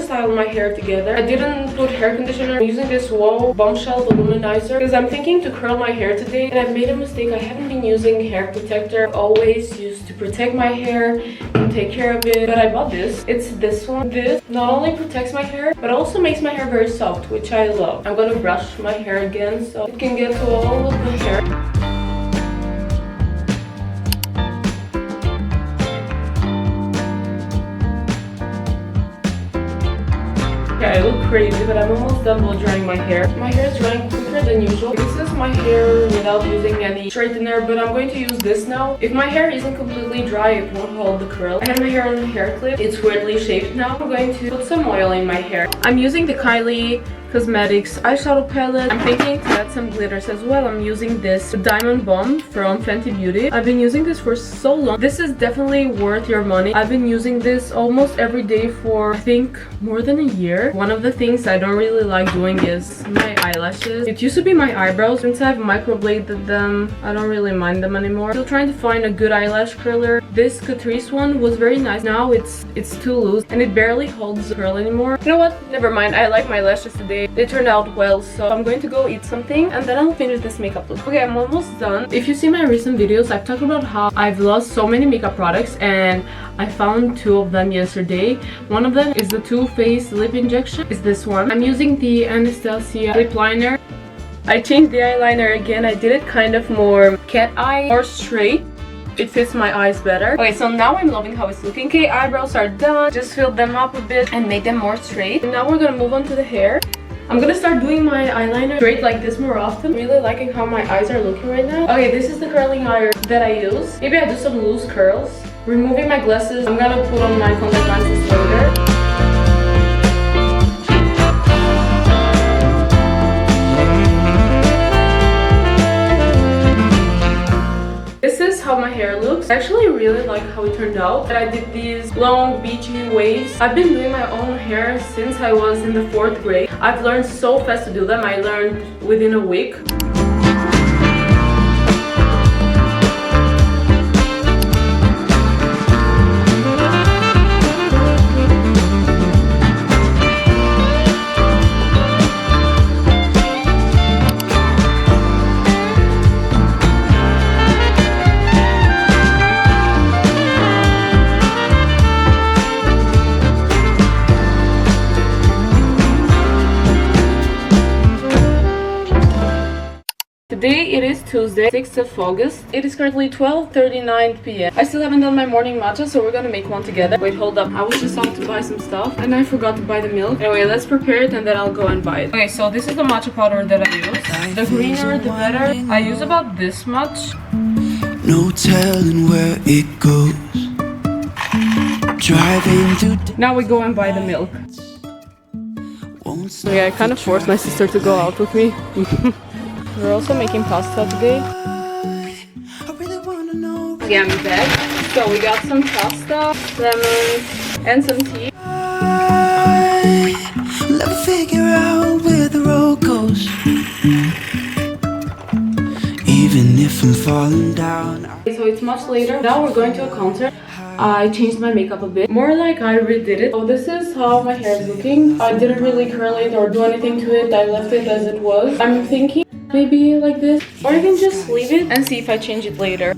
style my hair together. I didn't put hair conditioner. I'm using this Whoa Bombshell Voluminizer because I'm thinking to curl my hair today, and I've made a mistake. I haven't been using hair protector. I always used to protect my hair and take care of it, but I bought this. It's this one. This not only protects my hair but also makes my hair very soft, which I love. I'm gonna brush my hair again so it can get to all of the hair. I look crazy, but I'm almost done blow drying my hair. My hair is drying quicker than usual. This is my hair without using any straightener, but I'm going to use this now. If my hair isn't completely dry, it won't hold the curl. I had my hair on a hair clip. It's weirdly shaped now. I'm going to put some oil in my hair. I'm using the Kylie Cosmetics eyeshadow palette. I'm thinking to add some glitters as well. I'm using this Diamond Bomb from Fenty Beauty. I've been using this for so long. This is definitely worth your money. I've been using this almost every day for I think more than a year. One of the things I don't really like doing is my eyelashes. It used to be my eyebrows. Since I've microbladed them, I don't really mind them anymore. Still trying to find a good eyelash curler. This Catrice one was very nice. Now it's too loose and it barely holds the curl anymore. You know what? Never mind. I like my lashes today. They turned out well, so I'm going to go eat something and then I'll finish this makeup look. Okay, I'm almost done. If you see my recent videos, I've talked about how I've lost so many makeup products and I found 2 of them yesterday. One of them is the Too Faced lip injection. It's this one. I'm using the Anastasia lip liner. I changed the eyeliner again. I did it kind of more cat eye, more straight. It fits my eyes better. Okay, so now I'm loving how it's looking. Okay, eyebrows are done. Just filled them up a bit and made them more straight. And now we're gonna move on to the hair. I'm gonna start doing my eyeliner straight like this more often. I'm really liking how my eyes are looking right now. Okay, this is the curling iron that I use. Maybe I do some loose curls. Removing my glasses. I'm gonna put on my contact lenses later. How my hair looks. I actually really like how it turned out. I did these long beachy waves. I've been doing my own hair since I was in the 4th grade. I've learned so fast to do them. I learned within a week. Today it is Tuesday, 6th of August. It is currently 12:39 p.m. I still haven't done my morning matcha, so we're gonna make one together. Wait, hold up. I was just out to buy some stuff and I forgot to buy the milk. Anyway, let's prepare it and then I'll go and buy it. Okay, so this is the matcha powder that I use. The greener, the better. I use about this much. No telling where it goes. Driving through. Now we go and buy the milk. Okay, I kind of forced my sister to go out with me. We're also making pasta today. Okay, I'm back. So we got some pasta, lemon, and some tea. Let me figure out where the road goes. Even if I'm falling down. So it's much later. Now we're going to a concert. I changed my makeup a bit. More like I redid it. So this is how my hair is looking. I didn't really curl it or do anything to it. I left it as it was. I'm thinking maybe like this, or I can just leave it and see if I change it later.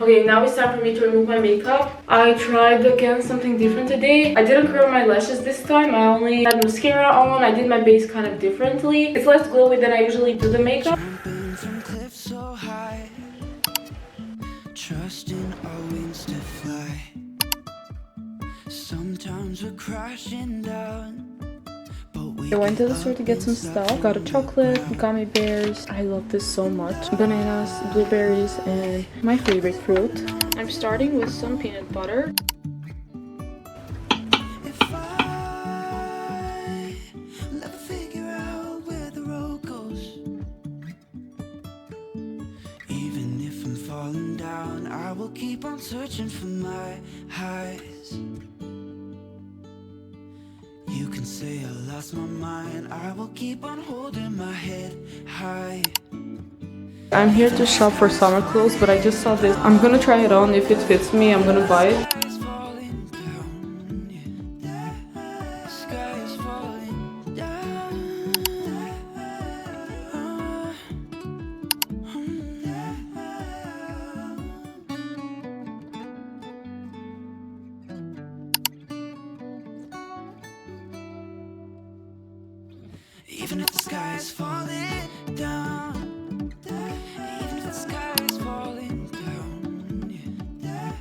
Okay, now it's time for me to remove my makeup. I tried again something different today. I didn't curl my lashes this time. I only had mascara on. I did my base kind of differently. It's less glowy than I usually do the makeup. Trusting our wings to fly. Sometimes we're crashing down. I went to the store to get some stuff. Got a chocolate, gummy bears. I love this so much. Bananas, blueberries, and my favorite fruit. I'm starting with some peanut butter. Even if I'm falling down, I will keep on searching for my highs. You can say I lost my mind, I will keep on holding my head high. I'm here to shop for summer clothes, but I just saw this. I'm gonna try it on. If it fits me, I'm gonna buy it. even if the sky is falling down. Even if the sky is falling down.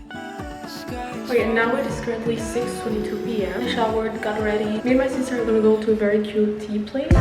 Okay, now it is currently 6:22 p.m. I showered, got ready. Me and my sister are gonna go to a very cute tea place.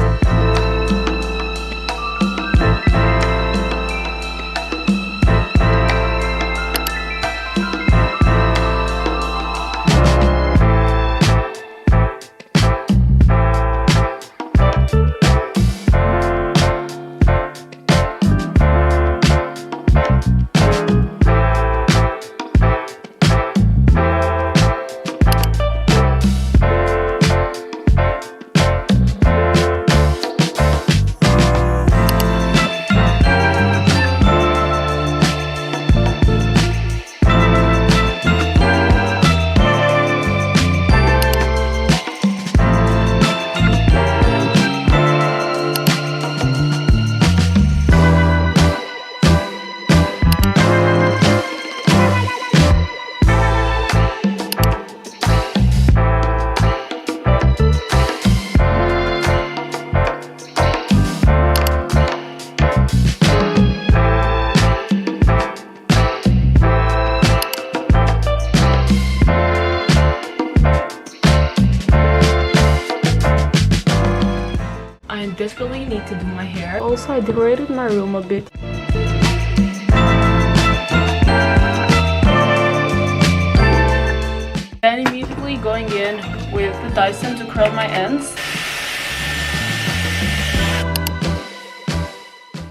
I desperately need to do my hair. Also, I decorated my room a bit. Then immediately going in with the Dyson to curl my ends.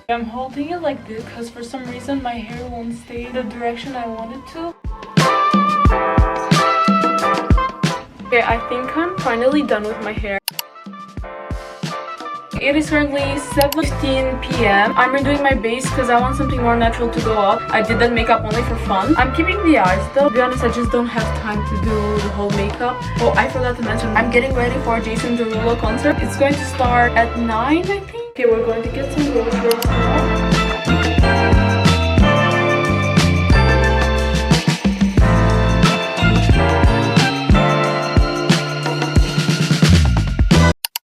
I'm holding it like this because for some reason my hair won't stay the direction I want it to. Okay, I think I'm finally done with my hair. It is currently 7:15 p.m. I'm redoing my base because I want something more natural to go up. I did that makeup only for fun. I'm keeping the eyes though. To be honest, I just don't have time to do the whole makeup. Oh, I forgot to mention, I'm getting ready for Jason Derulo concert. It's going to start at 9, I think. Okay, we're going to get some groceries now.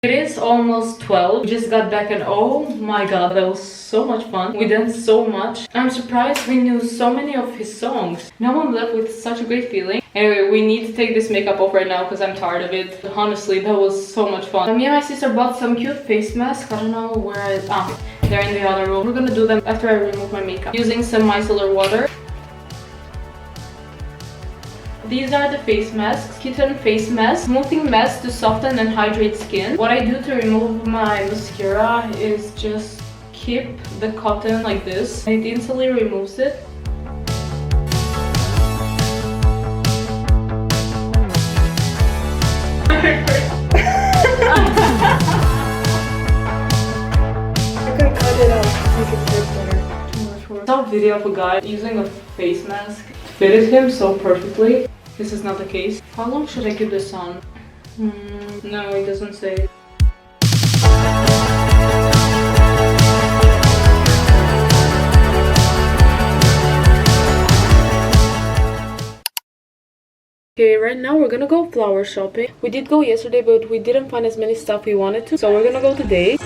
It is almost 12. We just got back and oh my god, that was so much fun. We danced so much. I'm surprised we knew so many of his songs. Now I'm left with such a great feeling. Anyway, we need to take this makeup off right now because I'm tired of it. Honestly, that was so much fun. Me and my sister bought some cute face masks. I don't know where they're in the other room. We're gonna do them after I remove my makeup using some micellar water. These are the face masks, kitten face mask, smoothing mask to soften and hydrate skin. What I do to remove my mascara is just keep the cotton like this and it instantly removes it. I can cut it out to make it fit better. Too much work. I saw a video of a guy using a face mask. Fitted him so perfectly. This is not the case. How long should I keep this on? No, it doesn't say. Okay, right now we're gonna go flower shopping. We did go yesterday, but we didn't find as many stuff we wanted to, so we're gonna go today.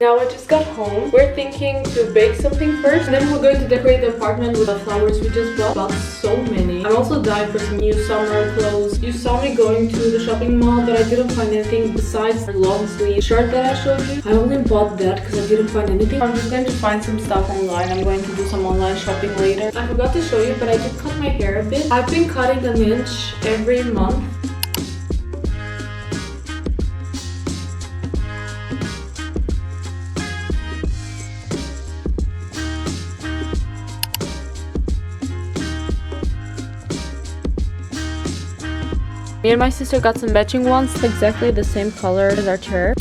Now I just got home. We're thinking to bake something first, and then we're going to decorate the apartment with the flowers we just bought. Bought so many. I'm also dying for some new summer clothes. You saw me going to the shopping mall, but I didn't find anything besides the long sleeve shirt that I showed you. I only bought that because I didn't find anything. I'm just going to find some stuff online. I'm going to do some online shopping later. I forgot to show you, but I did cut my hair a bit. I've been cutting an inch every month. Me and my sister got some matching ones, exactly the same color as our chair.